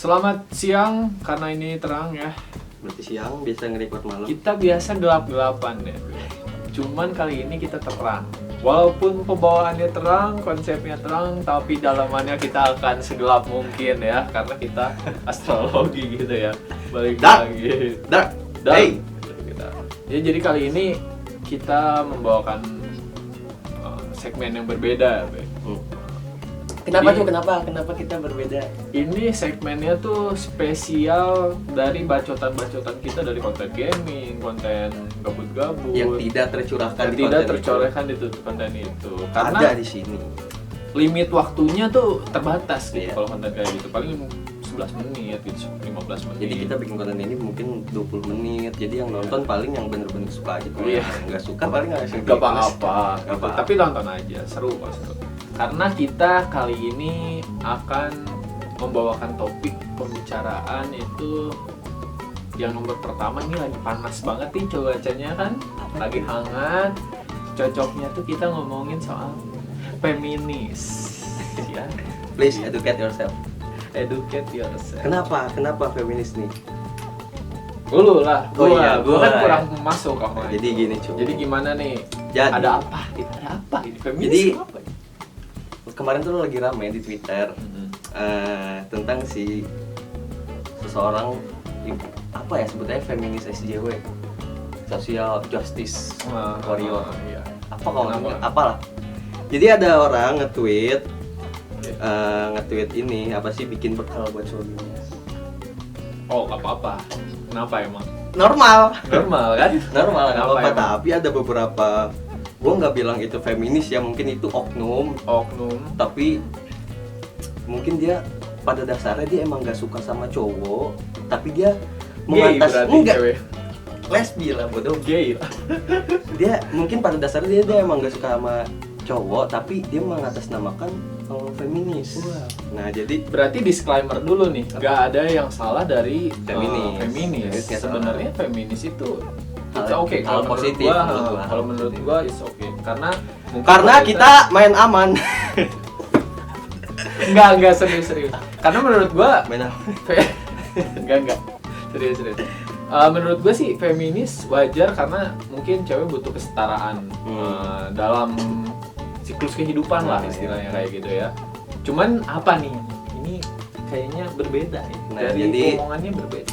Selamat siang, karena ini terang ya. Berarti siang biasa nge-record malam. Kita biasa gelap-gelapan ya. Cuman kali ini kita terang. Walaupun pembawaannya terang, konsepnya terang, tapi dalamannya kita akan segelap mungkin ya, karena kita astrologi gitu ya. Balik Dark. lagi. Dark. Dark. Hey. Ya, jadi kali ini kita membawakan segmen yang berbeda, Be. Kenapa Jadi- tuh? Kenapa kita berbeda? Ini segmennya tuh spesial dari bacotan-bacotan kita dari konten gaming, konten gabut-gabut Yang tidak tercurahkan yang di tidak konten tercorehkan di konten itu. itu. Karena Ada di sini. limit waktunya tuh terbatas gitu Iya. kalau konten kayak gitu. Paling 11 menit gitu, 15 menit. Jadi kita bikin konten ini mungkin 20 menit. Jadi yang nonton paling yang bener-bener suka aja. Kalau Iya. yang nggak suka paling nggak Gak apa-apa, Nggak gitu. apa-apa. Tapi nonton aja, seru kok, seru. Karena kita kali ini akan membawakan topik pembicaraan itu yang nomor pertama. Ini lagi panas banget nih cuacanya kan, lagi hangat. Cocoknya tuh kita ngomongin soal feminis ya. Please educate yourself. Educate yourself. Kenapa feminis nih? Dulu lah, Oh iya, gua kan gua. kurang masuk sama Jadi itu. gini, cuy. Jadi gimana nih? Jadi Ada apa? Ada apa ini? Feminis Jadi- apa? kemarin tuh lagi rame di Twitter tentang si seseorang apa ya sebetulnya feminis SJW, social justice warrior. Iya. Apa kalau Kenapa? apalah. Jadi ada orang nge-tweet Iya. nge-tweet ini apa sih bikin bekal buat suaminya. Oh, nggak apa-apa. Kenapa emang? Normal Normal kan? nggak Kenapa apa-apa, emang? tapi ada beberapa, gua nggak bilang itu feminis ya, mungkin itu oknum, Oknum. tapi mungkin dia pada dasarnya dia emang nggak suka sama cowok, tapi dia Gay mengatas berarti enggak cewek. lesbi lah bodoh. Gay lah. Dia mungkin pada dasarnya dia emang nggak suka sama cowok, tapi dia mengatasnamakan feminis. Wah. Nah jadi Berarti disclaimer dulu nih, nggak ada yang salah dari Feminis. feminis. Feminis nggak Sebenarnya feminis itu it's Hal- okay. hal Kalau menurut positif gua, menurut gua, kalau hal menurut positif. gua it's okay. Karena mungkin karena kita main aman. enggak serius. Karena menurut gua Main aman. enggak serius. Menurut gue sih feminis wajar karena mungkin cewek butuh kesetaraan dalam siklus kehidupan lah Nah, istilahnya iya. kayak gitu ya. Cuman apa nih? Ini kayaknya berbeda ya. Nah, Dari jadi- omongannya berbeda.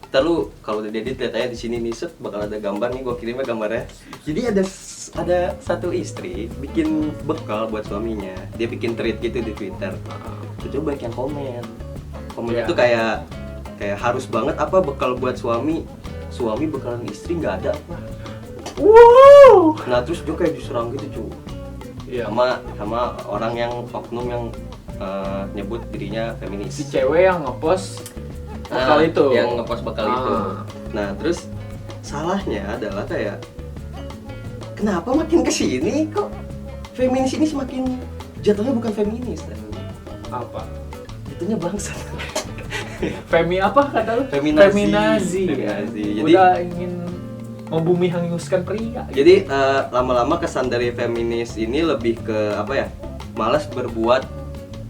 Ntar lu kalau udah diedit lihat aja di sini nih set bakal ada gambar nih, gua kirimnya gambarnya. Jadi ada satu istri bikin bekal buat suaminya. Dia bikin tweet gitu di Twitter. Itu banyak yang komen. Komennya Iya. tuh kayak harus banget apa bekal buat suami bekalan istri nggak ada apa. Wow. Nah terus dia kayak diserang gitu cu. Iya. Sama orang yang oknum yang nyebut dirinya feminis. Si cewek yang ngepost bekal itu. Yang ngepost bekal itu. Ah. Nah terus salahnya adalah kayak kenapa makin kesini kok feminis ini semakin jatuhnya bukan feminis, Apa? jatuhnya bangsat. Femi apa kata lu? Feminazi. Feminazi. Feminazi. Udah ingin membumi hanguskan pria. Jadi lama-lama kesan dari feminis ini lebih ke apa ya? Malas berbuat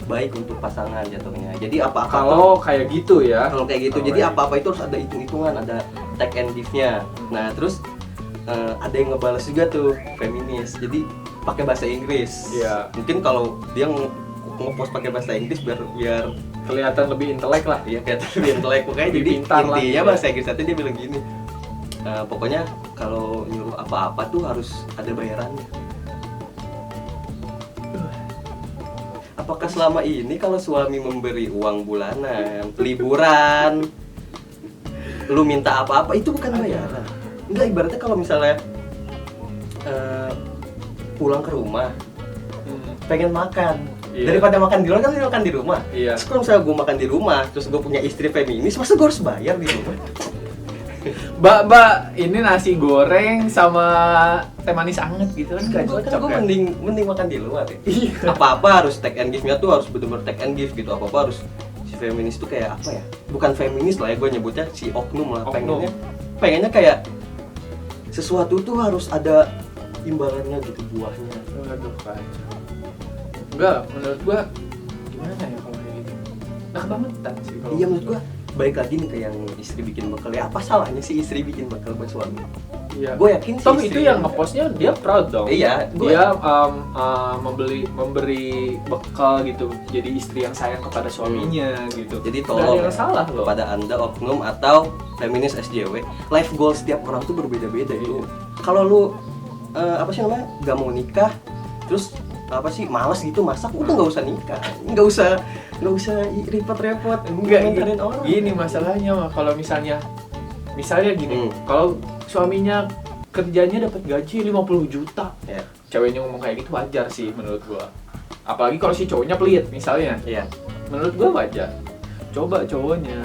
baik untuk pasangan jatuhnya. Jadi apa-apa Kalau kayak gitu ya. kalau kayak gitu, Oh, jadi iya. apa-apa itu harus ada hitung-hitungan, ada take and give-nya. Nah, terus ada yang ngebales juga tuh feminis. Jadi pakai bahasa Inggris. Iya. Mungkin kalau dia ngepost pakai bahasa Inggris biar Kelihatan lebih intelek lah. ya kayak lebih intelek pokoknya. Lebih Jadi pintar lah, intinya gitu. bahasa Inggris nanti dia bilang gini. Pokoknya kalau nyuruh apa-apa tuh harus ada bayarannya. Apakah selama ini kalau suami memberi uang bulanan, liburan, lu minta apa-apa itu bukan bayaran? Enggak, ibaratnya kalau misalnya pulang ke rumah pengen makan, Iya. daripada makan di luar kan dia makan di rumah. Iya. Terus kalau misalnya gue makan di rumah, terus gue punya istri feminis, masa gue harus bayar di rumah? Mbak, ini nasi goreng sama teh manis anget gitu kan gak Kan cocok gue kan? mending makan di luar ya. Iya. Apa-apa harus take and give-nya tuh harus bener-bener take and give gitu. Apa-apa harus si feminis tuh kayak apa ya? Bukan feminis lah ya, gue nyebutnya si oknum lah. Oknum. Pengennya kayak sesuatu tuh harus ada imbalannya gitu, buahnya. Waduh, kacau. Enggak, menurut gua gimana ya kalau kayak gitu? Nah kebangetan sih kalau Iya menurut gua balik lagi nih ke yang istri bikin bekal ya, apa salahnya sih istri bikin bekal buat suami? Iya. Gue yakin sih Toh istri itu yang ngepostnya dia proud dong. Iya, Dia memberi bekal gitu. Jadi istri yang sayang kepada suaminya gitu. Jadi Nggak ada tolong yang salah loh. kepada anda oknum atau feminis SJW, life goal setiap orang tuh berbeda-beda itu. Kalau lu apa sih namanya nggak mau nikah, terus apa sih malas gitu masak, udah nggak usah nikah, nggak usah repot-repot ngomongin orang. Gini masalahnya mah kalau misalnya gini, kalau suaminya kerjanya dapat gaji 50 juta, Ya. ceweknya ngomong kayak gitu wajar sih menurut gua. Apalagi kalau si cowoknya pelit misalnya, Iya. menurut gua wajar. Coba cowoknya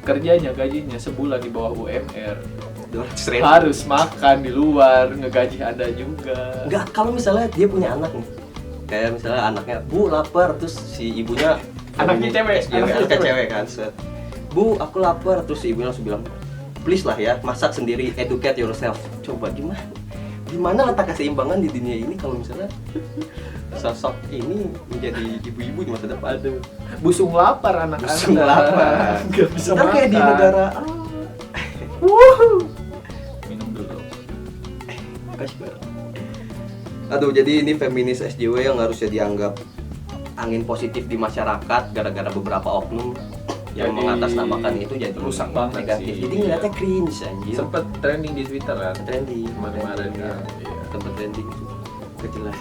kerjanya gajinya sebulan di bawah UMR, harus makan di luar, ngegaji Anda juga. Enggak, kalau misalnya dia punya anak nih, kayak misalnya anaknya, Bu lapar, terus si ibunya Anaknya cewek, anaknya cewek kan, set. Bu aku lapar, terus si ibunya langsung bilang, please lah ya, masak sendiri, educate yourself. Coba gimana letak keseimbangan di dunia ini kalau misalnya sosok ini menjadi ibu-ibu di masa depan? Aduh, busung lapar anak-anak. Busung lapar. Nggak bisa Ntar kayak di makan. negara Minum dulu. kasih bareng. Aduh, jadi ini feminis SJW yang harusnya dianggap angin positif di masyarakat gara-gara beberapa oknum yang Jadi, mengatasnamakan itu jadi rusak banget negatif. sih. Jadi ngeliatnya cringe anjir. Sempet trending di Twitter kan. Trending Kemarin-kemarin ya. kan. Iya. Tempat trending itu kejelas.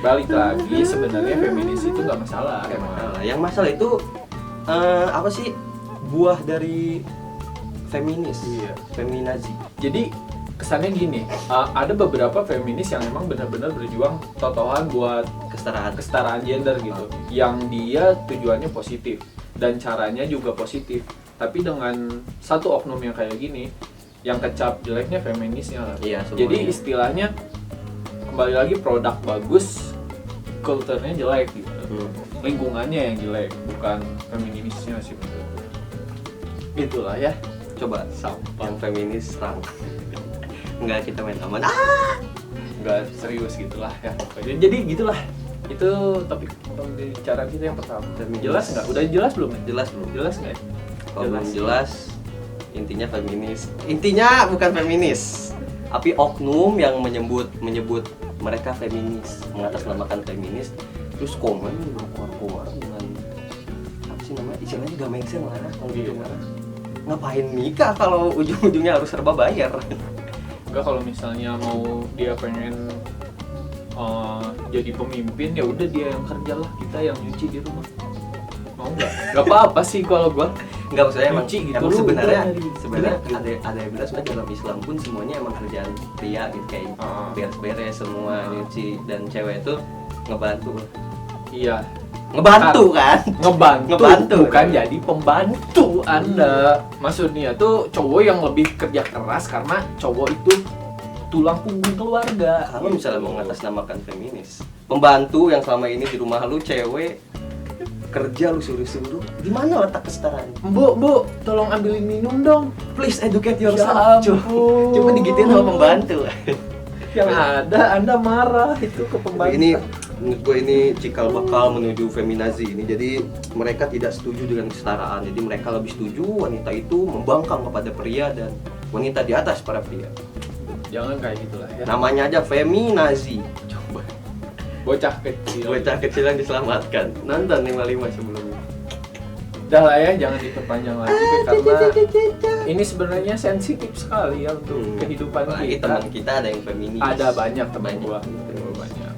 Balik lagi sebenarnya feminis itu nggak masalah. Kayak emang. masalah. Yang masalah itu apa sih buah dari feminis? Iya. Feminazi. Jadi kesannya gini, ada beberapa feminis yang emang benar-benar berjuang totohan buat kesetaraan gender gitu, yang dia tujuannya positif dan caranya juga positif. Tapi dengan satu oknum yang kayak gini, yang kecap jeleknya feminisnya lah. Iya, semuanya. Jadi istilahnya kembali lagi produk bagus, kulturnya jelek gitu. Lingkungannya yang jelek, bukan feminisnya sih menurut gue. Itulah ya. Coba Sampah. yang feminis serang. Enggak, kita main aman. Nggak serius gitulah ya. Jadi gitulah. Itu topik pembicaraan kita yang pertama. Jelas nggak? Udah jelas belum? Jelas belum? Jelas nggak? Kalau belum jelas, intinya feminis. Intinya bukan feminis, tapi oknum yang menyebut mereka feminis, mengatasnamakan feminis, terus komen keluar dengan apa sih namanya? Istilahnya gak make sense lah, kalau gitu marah. Ngapain nikah kalau ujung-ujungnya harus serba bayar? Enggak, kalau misalnya mau dia pengen jadi pemimpin ya udah dia yang kerja lah, kita yang nyuci di rumah. Mau nggak? Nggak apa-apa sih kalau gua. Enggak, maksudnya emang, Nyuci gitu. emang Lu sebenarnya udah ada yang bilang sebenarnya dalam Islam pun semuanya emang kerjaan pria gitu, kayak beres-beres semua nyuci, dan cewek itu ngebantu. Iya. Ngebantu kan? Ngebantu bukan jadi pembantu Anda. Maksudnya tuh cowok yang lebih kerja keras karena cowok itu tulang punggung keluarga. Kalau misalnya mau ngatasnamakan feminis, pembantu yang selama ini di rumah lu cewek kerja lu suruh-suruh, di mana letak kesetaraan? Bu, tolong ambilin minum dong. Please educate Ya yourself. ampun. Coba digituin sama pembantu. Yang ada Anda marah itu ke pembantu. Ini menurut gue ini cikal bakal menuju feminazi ini. Jadi mereka tidak setuju dengan kesetaraan. Jadi mereka lebih setuju wanita itu membangkang kepada pria dan wanita di atas para pria. Jangan kayak gitulah ya. Namanya aja feminazi. Coba. Bocah kecil. Bocah kecil yang diselamatkan. Nonton 55 sebelumnya. Udah lah ya, jangan diperpanjang lagi karena ini sebenarnya sensitif sekali ya untuk kehidupan Apalagi kita. teman kita ada yang feminis. Ada banyak teman Banyak. gua. Banyak.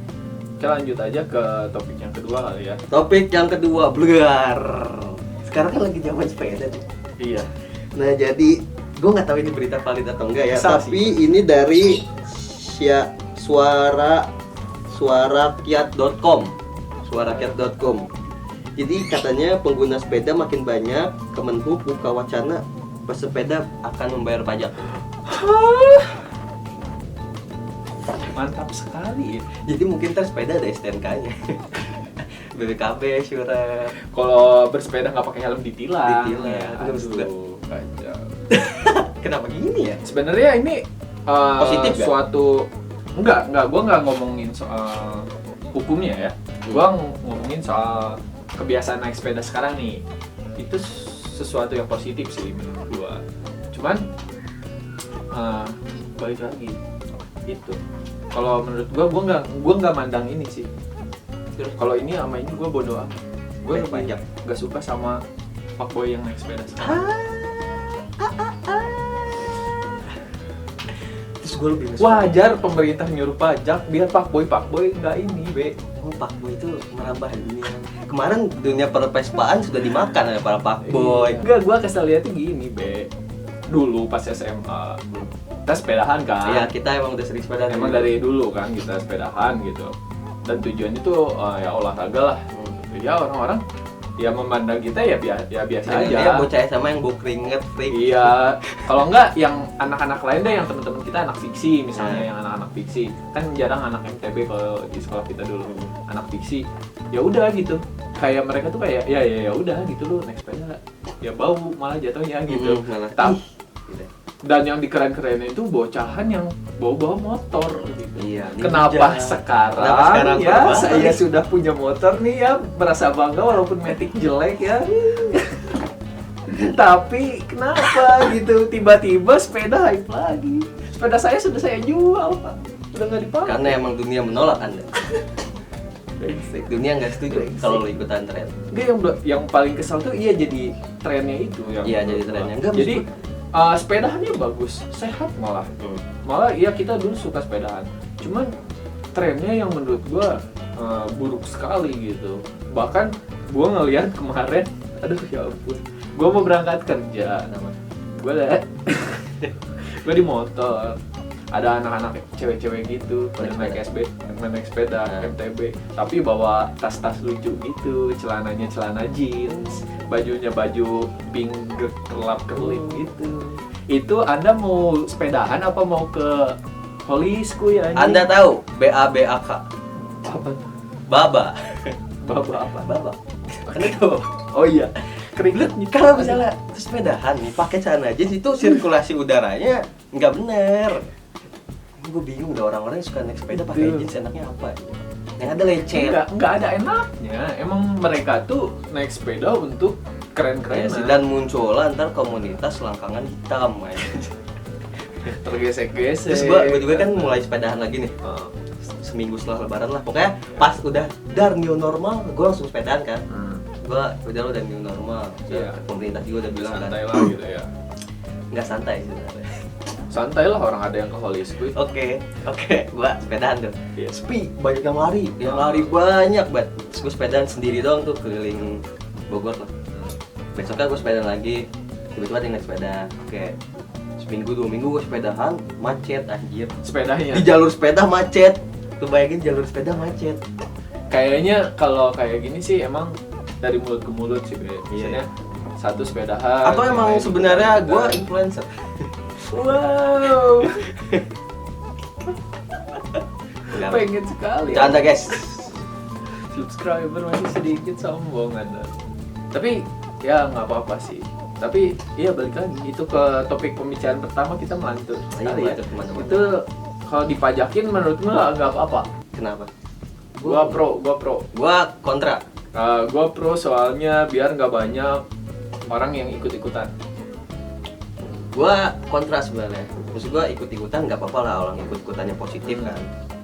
Oke, lanjut aja ke topik yang kedua kali ya. Topik yang kedua, blegar. Sekarang kan lagi zaman sepeda tuh. Iya. Nah jadi, gue nggak tahu ini berita valid atau enggak ya. Salah Tapi ini dari suarakyat.com. Jadi katanya pengguna sepeda makin banyak. Kemenhub buka wacana pesepeda akan membayar pajak. Mantap sekali. Jadi mungkin ntar sepeda ada STNK-nya. BPKB, surat. Kalau bersepeda nggak pakai helm ditilang. Ditilang. Ya, Bener, aduh, kacau. Kenapa gini ya? Sebenarnya ini Positif nggak? suatu enggak, gua nggak ngomongin soal hukumnya ya. Gua ngomongin soal kebiasaan naik sepeda sekarang nih itu sesuatu yang positif sih menurut gua. Cuman balik lagi itu. Kalau menurut gua nggak mandang ini sih. Kalau ini sama ini gua bodo amat. Gua Pajak. nggak suka sama fuckboy yang naik sepeda sekarang. Terus gue lebih Wajar pemerintah nyuruh pajak biar fuckboy nggak ini, Be. Oh, Pakboy itu merambah dunia. Kemarin dunia perpespaan sudah dimakan oleh para Pakboy. Enggak, gua kesel lihatnya gini, Be. Dulu pas SMA, kita sepedahan kan. Iya, kita emang udah sering sepeda. Emang dari dulu kan kita sepedahan gitu. Dan tujuannya tuh ya olahraga lah. Ya orang-orang ya memandang kita ya biasa aja. Iya, bocah SMA yang bau keringet, freak. Iya, kalau enggak yang anak-anak lain deh, yang teman-teman kita anak fiksi misalnya, yang anak-anak fiksi kan jarang anak MTB kalau di sekolah kita dulu, anak fiksi, ya udah gitu, kayak mereka tuh kayak ya udah gitu loh naik sepeda, ya bau malah jatuhnya gitu. Malah. Gitu. Dan yang dikeren-kerenin itu bocahan yang bawa motor gitu. Iya. Kenapa ninja. sekarang, Kenapa sekarang ya berubah? saya sudah punya motor nih ya, merasa bangga walaupun Matic jelek ya. Tapi kenapa gitu tiba-tiba sepeda hype lagi? Sepeda saya sudah saya jual, Pak. Udah nggak dipakai. Karena emang dunia menolak Anda. Brengsek. Dunia nggak setuju Brengsek. kalau lo ikutan tren. Enggak, yang paling kesal tuh iya jadi trennya itu yang Iya, jadi menurut trennya. gua. Enggak, Jadi sepedahannya bagus, sehat malah. Malah iya kita dulu suka sepedahan. Cuman trennya yang menurut gua buruk sekali gitu. Bahkan gua ngelihat kemarin, aduh ya ampun. Gua mau berangkat kerja. Kenapa? Gua di motor. Ada anak-anak cewek-cewek gitu pada naik sepeda MTB, tapi bawa tas-tas lucu gitu, celananya celana jeans, bajunya baju pink kerlap-kerlip gitu. Itu Anda mau sepedahan apa mau ke Holisku ya? Anda tahu BABAK? apa? Baba. Baba apa? Baba. Kan itu. Oh iya, keringet nih. Kalau misalnya sepedahan nih pakai celana jeans itu sirkulasi udaranya nggak bener. Gue bingung udah orang-orang yang suka naik sepeda pakai Betul. jeans enaknya apa? Yang ada lecet. Enggak ada enaknya. Emang mereka tuh naik sepeda untuk keren-keren. Ya sih, dan muncul ntar komunitas selangkangan hitam Tergesek-gesek. Terus gue juga kan mulai sepedahan lagi nih. Seminggu setelah lebaran lah. Pokoknya pas udah new normal, gue langsung sepedahan kan. Gue udah lo udah new normal. Iya. Pemerintah juga udah bilang Santai kan. lah gitu ya. Nggak santai sebenarnya. Santai lah, orang ada yang ke Holisku. Oke, gue sepedahan tuh. Iya. Sepi, banyak yang lari banyak banget. Terus gue sepedaan sendiri doang tuh keliling Bogor lah. Besoknya gue sepedaan lagi, tiba-tiba ada yang naik sepeda. Oke, seminggu 2 minggu gue sepedahan, macet anjir. Sepedanya. Di jalur sepeda macet. Tuh bayangin jalur sepeda macet. Kayaknya kalau kayak gini sih emang dari mulut ke mulut sih, Be. Misalnya satu sepedahan. Atau yang emang lain sebenarnya gue sepedahan. influencer. Wow. Enggak. Pengen sekali. Canda guys. Subscriber masih sedikit, sombong Anda. Tapi ya nggak apa-apa sih. Tapi iya balik lagi itu ke topik pembicaraan pertama, kita melantur sekali ya. melantur kemana-mana. Itu kalau dipajakin menurut gua nggak apa-apa. Kenapa? Gua pro. Gue kontra. Gua pro soalnya biar nggak banyak orang yang ikut-ikutan. Gue kontra sebenarnya. Maksud gue ikut-ikutan nggak apa-apa lah, orang ikut-ikutannya positif kan.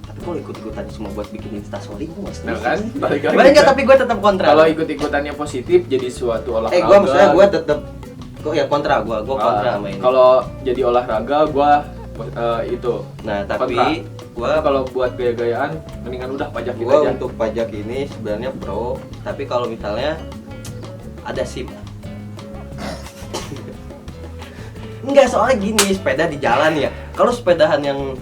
Tapi kalau ikut-ikutan cuma buat bikin instastory gue nggak setuju. Nah kan, balik lagi. Sebenarnya nggak, tapi gue tetap kontra. Kalau ikut-ikutannya positif jadi suatu olahraga. gue maksudnya gue tetap kok ya kontra, gue kontra sama ini. Kalau jadi olahraga gua itu. Nah tapi kontra. gue Kalau buat gaya-gayaan mendingan udah pajakin gue aja. untuk pajak ini sebenarnya pro. Tapi kalau misalnya ada SIM. Enggak, soalnya gini, sepeda di jalan ya. Kalau sepedahan yang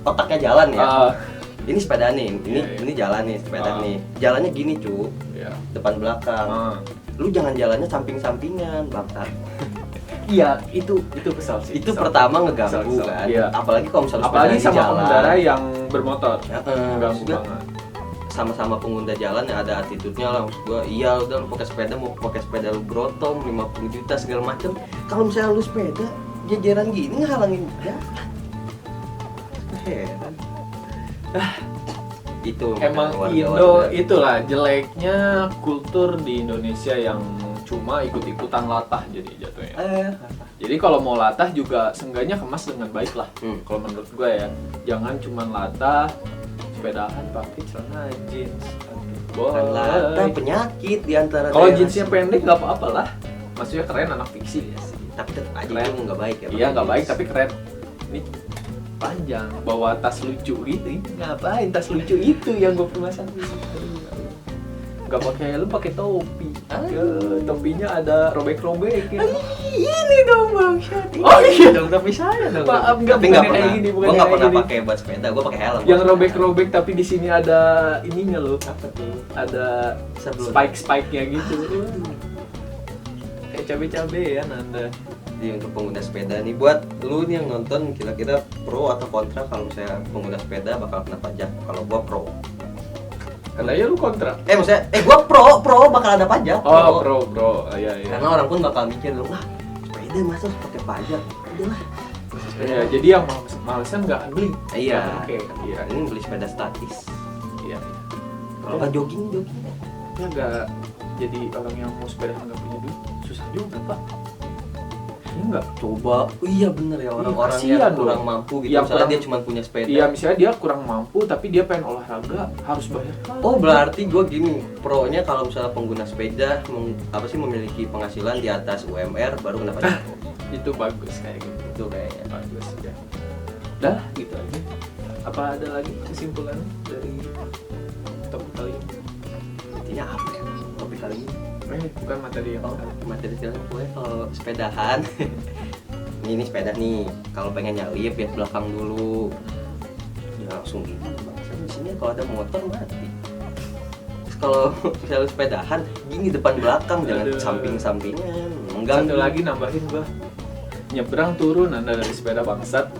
otaknya jalan ya. Ini sepeda nih, ini jalan nih sepeda nih. Jalannya gini cu, Iya. depan belakang. Lu jangan jalannya samping-sampingan, bangsat. Iya, itu kesal sih. Itu Kesal. pertama ngeganggu Kesal. kan. Iya. Apalagi kalau misalnya Apalagi sepeda di sama jalan. pengendara yang bermotor. Ganggu Maksudnya, banget. sama-sama pengguna jalan yang ada attitude-nya lah. Maksud gua, iya udah lu pakai sepeda, mau pakai sepeda lu brotong 50 juta segala macem. Kalau misalnya lu sepeda jajaran gini ngehalangin jalan. Heran. Itu emang Indo itulah jeleknya kultur di Indonesia yang cuma ikut-ikutan latah jadi jatuhnya. Jadi kalau mau latah juga seenggaknya kemas dengan baik lah. Kalau menurut gue ya, jangan cuma latah sepedahan pakai celana jeans. latah penyakit di antara kalau jeansnya pendek nggak apa-apa lah, maksudnya keren anak fiksi ya sih. Tapi tetap aja Keren. itu nggak baik ya. Iya nggak baik tapi keren. Ini panjang, bawa tas lucu gitu. Ini ngapain tas lucu itu yang gue permasalahin? Nggak pakai helm, pakai topi. Topinya ada robek-robek ya. Ini dong Bang Syati. Oh iya dong, tapi saya dong. Maaf, nggak tapi bukan nggak yang pernah. kayak gini, bukan Gue yang nggak kayak pernah gini. pakai buat sepeda. Gue pakai helm. Yang robek-robek tapi di sini ada ininya loh. Apa tuh? Ada Sablon. spike-spike-nya gitu. Kayak cabe-cabean Anda. Jadi untuk pengguna sepeda nih, buat lu nih yang nonton, kira-kira pro atau kontra kalau misalnya pengguna sepeda bakal kena pajak? Kalau gua pro. Katanya lu kontra. Maksudnya, gua pro bakal ada pajak. Oh, bro. Iya. Karena orang pun bakal mikir, wah sepeda masa harus pakai pajak? Udahlah. Iya, jadi yang malesan nggak beli. Iya. Oke. Iya. Ini beli sepeda statis. Iya. Kalau nggak jogging. Ya nggak jadi orang yang mau sepeda nggak punya duit susah juga pak. Iya nggak? Coba, iya bener ya, orang-orang kasihan yang kurang loh. mampu gitu, Yang misalnya kurang- dia cuma punya sepeda. Iya misalnya dia kurang mampu tapi dia pengen olahraga harus bayar. Oh berarti gue gini, pro-nya kalau misalnya pengguna sepeda memiliki penghasilan di atas UMR baru kena pajak. Itu bagus kayak gitu. Itu kayaknya. Bagus ya. Dah gitu aja. Apa ada lagi kesimpulan dari topik kali ini? Intinya apa ya topik kali ini? Bukan materi yang Materi sekarang gue kalau sepedahan. ini sepeda nih, kalau pengen nyalip ya belakang dulu. Ya langsung gitu. Bangsa di sini kalau ada motor mati. Terus kalau misalnya sepedahan, gini depan belakang, jangan Aduh. samping-sampingan. Satu Mengganggu. lagi nambahin gua. Nyebrang turun Anda dari sepeda bangsat.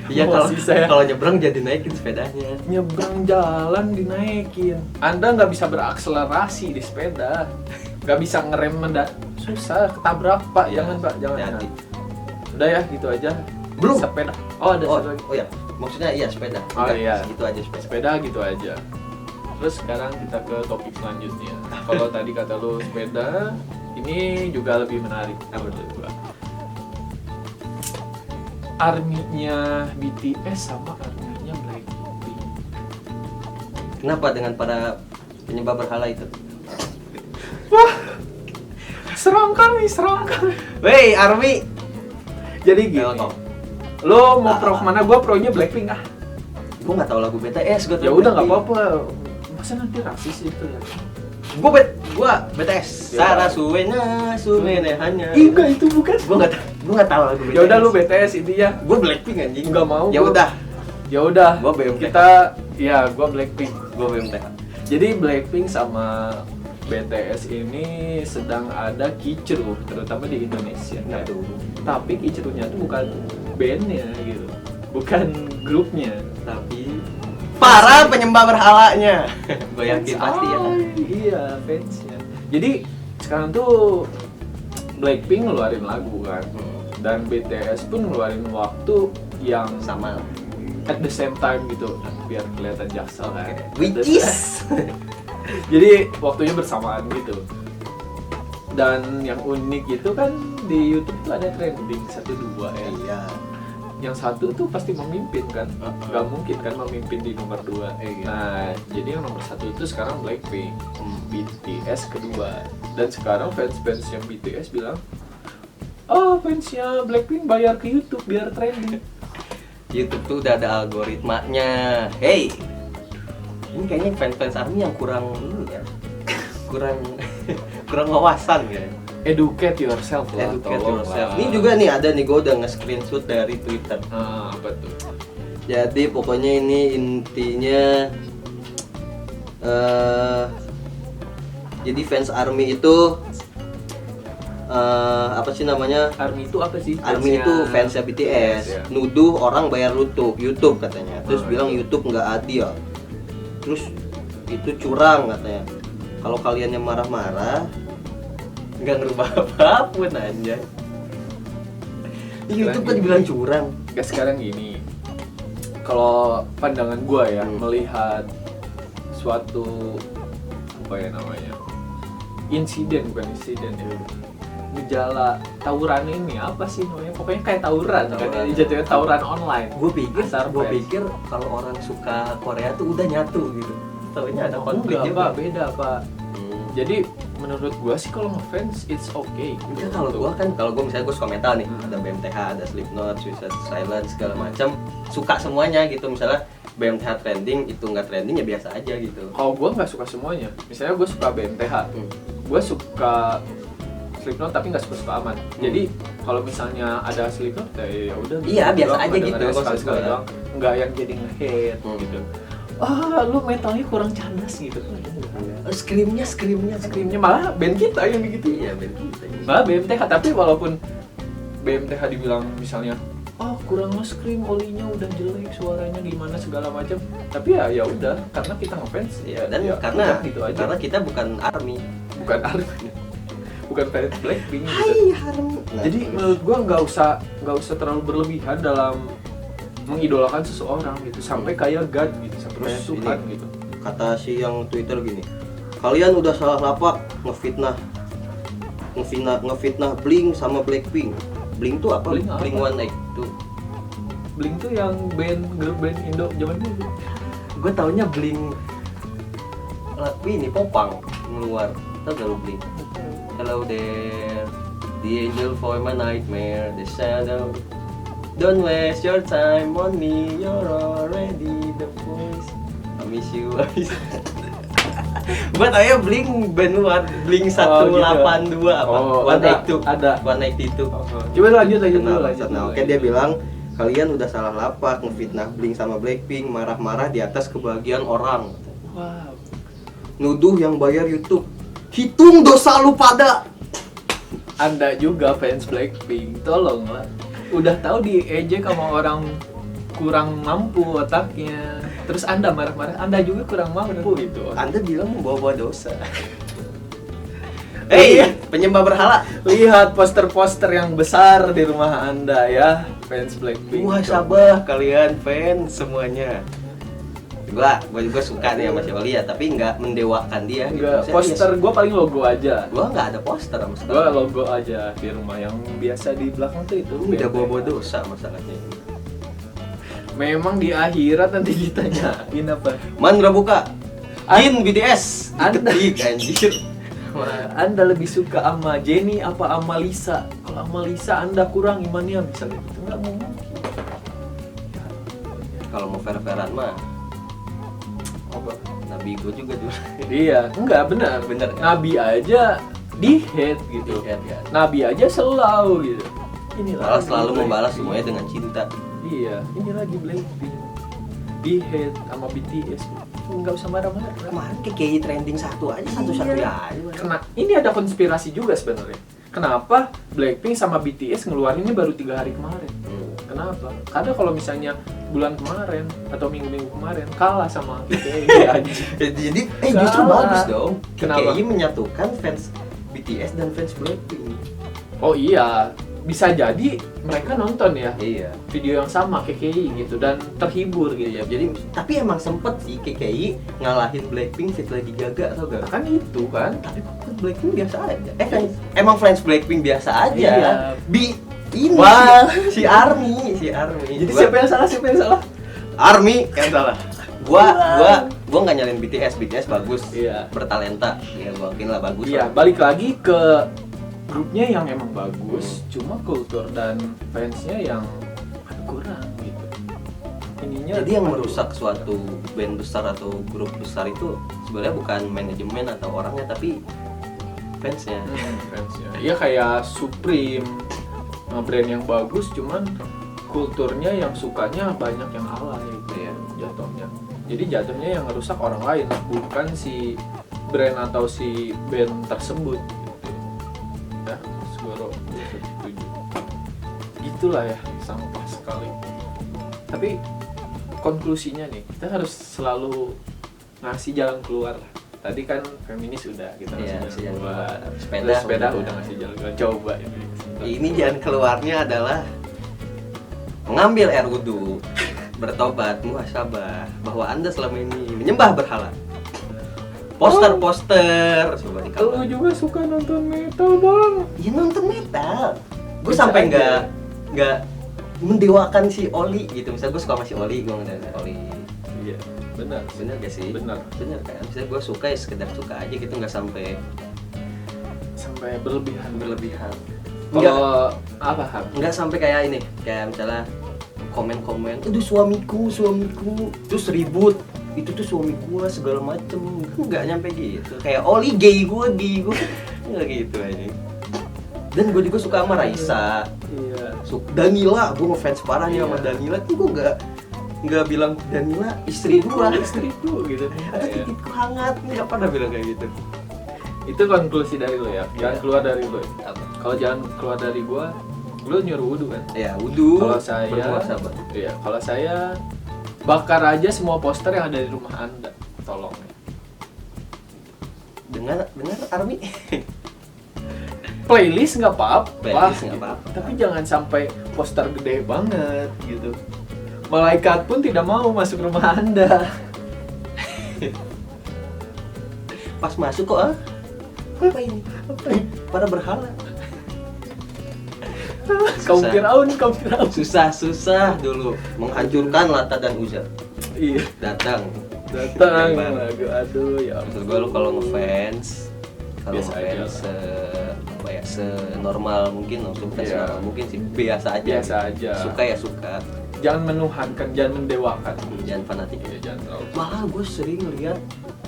Iya Masih saya. kalau nyebrang jadi naikin sepedanya. Nyebrang jalan dinaikin. Anda nggak bisa berakselerasi di sepeda, nggak bisa ngerem susah, ketabrak pak. Jangan pak, jangan. Hati-hati. Udah ya gitu aja. Belum. Sepeda. Oh ada Oh, satu lagi. oh ya, maksudnya iya sepeda. Oh, Udah, iya. Segitu aja sepeda. Sepeda gitu aja. Terus sekarang kita ke topik selanjutnya. Kalau tadi kata lu sepeda, ini juga lebih menarik. Apa tuh gua? Army-nya BTS sama army-nya Blackpink. Kenapa dengan para penyembah berhala itu? Serang kami. Wey, Army. Jadi gini, Tengok. lo mau pro kemana? Gua pro-nya Blackpink ah. Gue nggak tahu lagu BTS, gue Ya udah nggak apa-apa. Masa nanti rasis itu ya? Gue BTS. Ya. Sara suwena hanya. Enggak itu bukan. Gue nggak tahu lagu BTS. Ya udah lu BTS intinya. Gue Blackpink anjing. Nggak mau. Ya gua. udah. Ya udah. Gua BMTH. Kita ya gua Blackpink. Gue BMTH. Jadi Blackpink sama BTS ini sedang ada kicru terutama di Indonesia. Nah, tuh. Tapi kicrunya tuh bukan bandnya gitu, bukan grupnya, tapi Para penyembah berhalanya. Gue yakin pasti ya. Iya fansnya. Jadi sekarang tuh Blackpink ngeluarin lagu kan, dan BTS pun ngeluarin waktu yang Sama. at the same time gitu, biar kelihatan jaksel kan. Which is. Jadi waktunya bersamaan gitu. Dan yang unik itu kan di YouTube tuh ada trending 1-2 ya. Iya. Yang satu tuh pasti memimpin kan, nggak mungkin kan memimpin di nomor 2. Iya. Nah jadi yang nomor 1 itu sekarang Blackpink, BTS kedua. Dan sekarang fans-fans yang BTS bilang, oh fansnya Blackpink bayar ke YouTube biar trending. YouTube tuh udah ada algoritmanya. Hey, ini kayaknya fans-fans Army yang kurang ini ya, kurang wawasan ya. Educate yourself lah. Educate tolong yourself. lah. Ini juga nih ada nih, gue udah nge-screenshot dari Twitter. Apa tuh? Jadi pokoknya ini intinya jadi fans Army itu apa sih namanya? Army itu apa sih? Army itu fansnya BTS, ya. nuduh orang bayar YouTube katanya. Terus Oh, bilang iya. YouTube nggak adil. Terus itu curang katanya. Kalau kalian yang marah-marah, nggak ngerubah apapun aja. YouTube kan dibilang curang. Gak sekarang gini, kalau pandangan gue ya melihat suatu apa ya namanya insiden bukan insiden ya, gejala tawuran ini apa sih namanya, pokoknya kayak tawuran kan, jatuhnya tawuran online. Gue Antar fans. pikir kalau orang suka Korea tuh udah nyatu gitu, taunya ada konflik enggak juga. Pak, beda Pak. Jadi menurut gua sih kalau ngefans it's okay. Enggak, kalau gua misalnya gua suka metal nih, ada BMTH, ada Slipknot, Suicide Silence segala macam, suka semuanya gitu. Misalnya BMTH trending, itu nggak trending ya biasa aja gitu. Kalau gua nggak suka semuanya, misalnya gua suka BMTH, gua suka Slipknot tapi nggak suka amat. Jadi kalau misalnya ada Slipknot ya udah. Iya, biasa aja gitu, Sekali maksud sekali gua. doang, nggak yang jadi nge-hate gitu. Ah, lu metalnya kurang cerdas gitu. Screamnya malah band kita yang begitu. Iya, band kita. Malah BMTH, tapi walaupun BMTH dibilang misalnya kurang nge-scream, olinya udah jelek, suaranya gimana segala macam, tapi ya udah karena kita ngefans Iya, dan ya, karena udah gitu aja. karena kita bukan ARMY. Bukan ARMY, bukan fans Blackpink gitu. Hai ARMY. Jadi menurut gua nggak usah terlalu berlebihan dalam mengidolakan seseorang gitu, sampai kayak God gitu, sampai kayak Terus Tuhan ini, gitu. kata si yang Twitter gini, kalian udah salah lapak ngefitnah Blink sama Blackpink. Blink tuh apa? Blink apa? Blink 182. Blink tuh yang girl band Indo zaman dulu. Gue taunya Blink ini Popang ngeluar. Tau gak lu Blink? Hello there, the angel for my nightmare, the shadow. Don't waste your time on me, you're already the voice. I miss you. Buat aja Blink band luar, Blink 182 apa? 182. ada. 182. Coba lanjut aja dulu. Nah, oke, dia bilang kalian udah salah lapak ngefitnah Blink sama Blackpink, marah-marah di atas kebahagiaan orang. Wow. Nuduh yang bayar YouTube. Hitung dosa lu pada. Anda juga fans Blackpink, tolonglah. Udah tahu diejek sama orang kurang mampu otaknya, terus Anda marah-marah, Anda juga kurang mampu gitu. Anda bilang membawa dosa. Hei, penyembah berhala. Lihat poster-poster yang besar di rumah Anda ya, fans Blackpink. Muhasabah kalian fans semuanya. Gua juga suka nih sama si Oli ya, tapi nggak mendewakan dia. Enggak, Maksudnya, poster gua paling logo aja. gua nggak ada poster sama sekali. Gua logo aja di rumah, yang biasa di belakang tuh itu. Udah bawa dosa masalahnya. Memang di akhirat nanti ditanyain apa. Mandra buka. Jin BTS. Anda- Diketik anjir. Anda lebih suka sama Jennie apa sama Lisa? Kalau sama Lisa Anda kurang imannya misalnya gitu. Enggak mungkin. Kalau mau fair-fairan mah Apa? Nabi gue juga dulu. Iya, enggak benar. Bener. Nabi aja di hate gitu. Iya, iya. Nabi aja selalu gitu. Inilah Malah selalu Blackpink. membalas semuanya dengan cinta. Iya, ini lagi Blackpink. Di hate sama BTS. Enggak usah marah-marah. Kemarin KKI trending satu aja, satu-satu Iya. aja. Ini ada konspirasi juga sebenarnya. Kenapa Blackpink sama BTS ngeluarinnya baru 3 hari kemarin? Kenapa? Karena kalau misalnya bulan kemarin atau minggu-minggu kemarin kalah sama KKI anjing. Jadi justru Salah. bagus dong. Kenapa? KKI menyatukan fans BTS dan fans Blackpink. Oh iya, bisa jadi mereka nonton ya Iya. video yang sama KKI gitu dan terhibur gitu ya. Jadi tapi emang sempet sih KKI ngalahin Blackpink fit lagi jaga tau gak? Kan itu kan. Tapi kok Blackpink biasa aja. Emang fans Blackpink biasa aja. Iya. Ini Wah. si ARMY. Jadi siapa yang salah? ARMY yang salah. Gua nggak nyalin BTS bagus. Iya. Bertalenta. Ya mungkin lah bagus. Iya, lah. balik lagi ke grupnya yang emang bagus, cuma kultur dan fansnya yang kurang gitu. Ininya Jadi yang merusak suatu band besar atau grup besar itu sebenarnya bukan manajemen atau orangnya tapi fansnya. fansnya. Iya kayak Supreme, brand yang bagus, cuman kulturnya yang sukanya banyak yang alay gitu ya jatuhnya. Jadi jatuhnya yang ngerusak orang lain, bukan si brand atau si band tersebut. Ya, Segoro setuju. Gitulah ya, sampah sekali. Tapi konklusinya nih, kita harus selalu ngasih jalan keluar. Tadi kan feminis udah kita Iya, ngasih jalan keluar. sepeda Terus sepeda udah. udah ngasih jalan keluar. Coba ini. Ini jalan keluarnya adalah mengambil air wudhu. bertobat, muhasabah bahwa Anda selama ini menyembah berhala. Poster-poster coba di Lu kamar. juga suka nonton metal, Bang. Ya nonton metal. Gue Bisa sampai aja. nggak mendewakan si Oli gitu. Misalnya gue suka sama si Oli, gue ngeliat Oli. Iya, benar. Bener gak sih? Benar. Bener kan? Misalnya gue suka ya sekedar suka aja gitu, nggak sampai Sampai berlebihan. berlebihan. Nggak, Kalau apa, Ham? nggak sampai kayak ini, kayak misalnya komen-komen, aduh suamiku, terus ribut, itu tuh suami gua segala macem, nggak nyampe gitu. Kayak Oli gay gua, nggak gitu aja. Dan gue juga suka sama Raisa, Iya. Danila, gue ngefans parah nih sama Iya. Danila. Tuh gue nggak bilang Danila istri gua, Istriku gitu. ada Iya. titikku hangat, nggak pernah bilang kayak gitu. Itu konklusi dari lo ya. Jangan Iya. keluar dari lo. Apa? Kalau jangan keluar dari gua, lo nyuruh wudu kan? Ya wudu, Kalau saya, bermuhasabah. iya. Kalau saya bakar aja semua poster yang ada di rumah Anda. Tolong. Dengar Army. Playlist nggak apa-apa. Playlist nggak apa-apa. Tapi jangan sampai poster gede banget gitu. Malaikat pun tidak mau masuk rumah Anda. Pas masuk kok apa ini? Apa ini? Pada berhala. Kaum Susah. Firaun. Susah dulu menghancurkan Lata dan Uzza. Iya. Datang. Datang Bang. lagu aduh ya. Maksud gue lu kalau ngefans, Biasa aja apa ya, senormal mungkin, langsung Iya. senormal mungkin sih, biasa aja. Biasa aja. Suka ya suka, Jangan menuhankan, jangan mendewakan. jangan fanatik. Iya, jangan terlalu. Malah gue sering lihat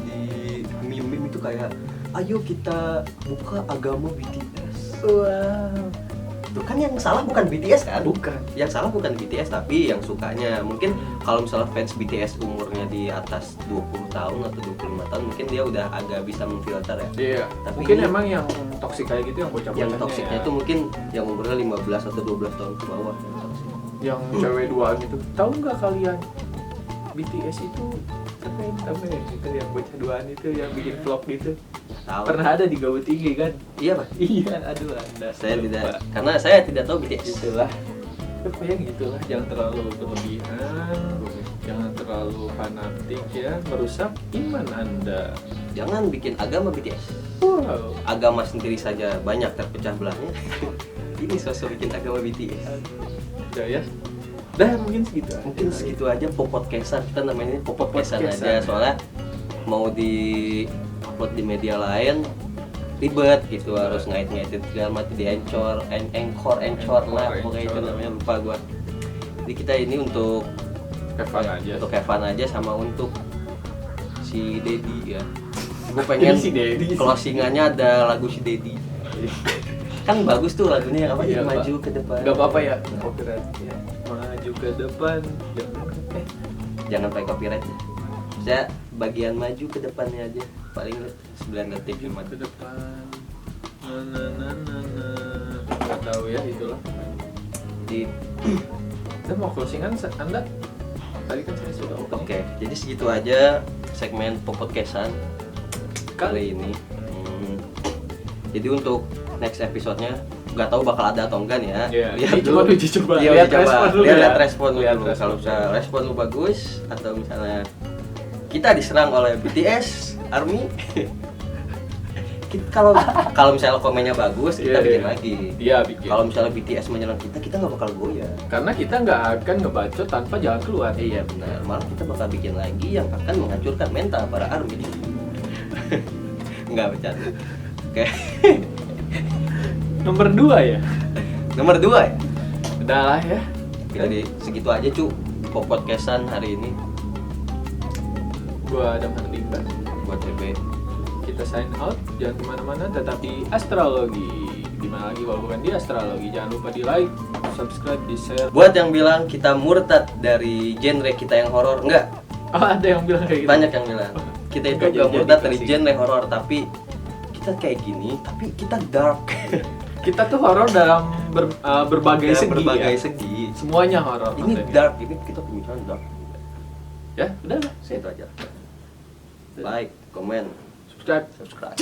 di meme itu kayak, ayo kita buka agama BTS. Wow. Tuh kan yang salah bukan BTS kan? Bukan. Yang salah bukan BTS, tapi yang sukanya. Mungkin kalau misalnya fans BTS umurnya di atas 20 tahun atau 25 tahun, mungkin dia udah agak bisa memfilter ya. Iya. Tapi Mungkin ini- emang yang toksik kayak gitu yang bocah-bocahnya. Yang toksiknya ya. itu mungkin yang umurnya 15 atau 12 tahun ke bawah yang toksik. Yang cewek duaan gitu. Tahu nggak kalian? BTS itu keren, tahu nggak itu yang bocah duaan itu yang bikin vlog gitu. Tahu. Pernah ada di Gawat IG kan? Iya, Pak. Iya, aduh Anda. Saya lupa. tidak, karena saya tidak tahu BTS. Itulah. Pokoknya gitulah, jangan terlalu berlebihan, jangan terlalu fanatik ya, merusak iman Anda. Jangan bikin agama BTS. Wow. Agama sendiri saja banyak terpecah belahnya. Ini sosok bikin agama BTS. Udah ya. Dah mungkin segitu aja. Mungkin segitu aja popodcastan, kita namanya popodcastan Popodcastan. aja, soalnya mau di upload di media lain ribet gitu, harus ngait-ngaitin segala macam di Anchor lah, pokoknya itu namanya, lupa gua. Jadi kita ini untuk Have fun aja. untuk have fun aja, sama untuk si Dedi ya. Gue pengen Si Dedi. closingannya ada lagu si Dedi. Kan bagus tuh lagunya, apa Iya, ya, maju Pak. ke depan. Gak apa-apa ya, copyright ya. Maju ke depan, jangan Jangan pakai copyright ya. Saya bagian maju ke depannya aja, paling 9 detik cuma. ke depan. Gak tahu ya, itulah. Di Udah mau closingan Anda? Tadi kan saya sudah Oke, jadi segitu aja segmen podcastan kali ini. Jadi untuk next episode-nya nggak tahu bakal ada atau enggak nih ya. Iya, Lihat ini cuma dulu. uji coba. Iya, Lihat uji coba. respon dulu Lihat ya. respon lu Lihat dulu. respon Kalau dulu. misalnya respon lu bagus, atau misalnya kita diserang oleh BTS Army. Kalau misalnya komennya bagus, kita Iya, bikin iya. lagi. Iya, bikin. Kalau misalnya BTS menyerang kita nggak bakal goyah. Karena kita nggak akan ngebacot tanpa jalan keluar. Iya benar, malah kita bakal bikin lagi yang akan menghancurkan mental para Army. Nggak bercanda. Oke. Nomor 2 ya. Nomor 2 ya. Udah lah ya. Jadi segitu aja cu podcastan hari ini Gua Adam Hardika. buat TB. Kita sign out. Jangan kemana-mana. Tetap di astrologi. Dimana lagi kalau bukan di astrologi. Jangan lupa di like, subscribe, di share. Buat yang bilang kita murtad dari genre kita yang horor, enggak. Oh, ada yang bilang kayak gitu. Banyak yang bilang kita itu Nggak gak jadi murtad dari kasih. genre horor, tapi kita kayak gini, tapi kita dark. Kita tuh horor dalam berbagai Dalam segi berbagai ya. segi. Semuanya horor. Ini kontennya. dark, ini kita pembicaraan dark. Ya, udah lah. Itu aja. Like, comment, Subscribe. subscribe.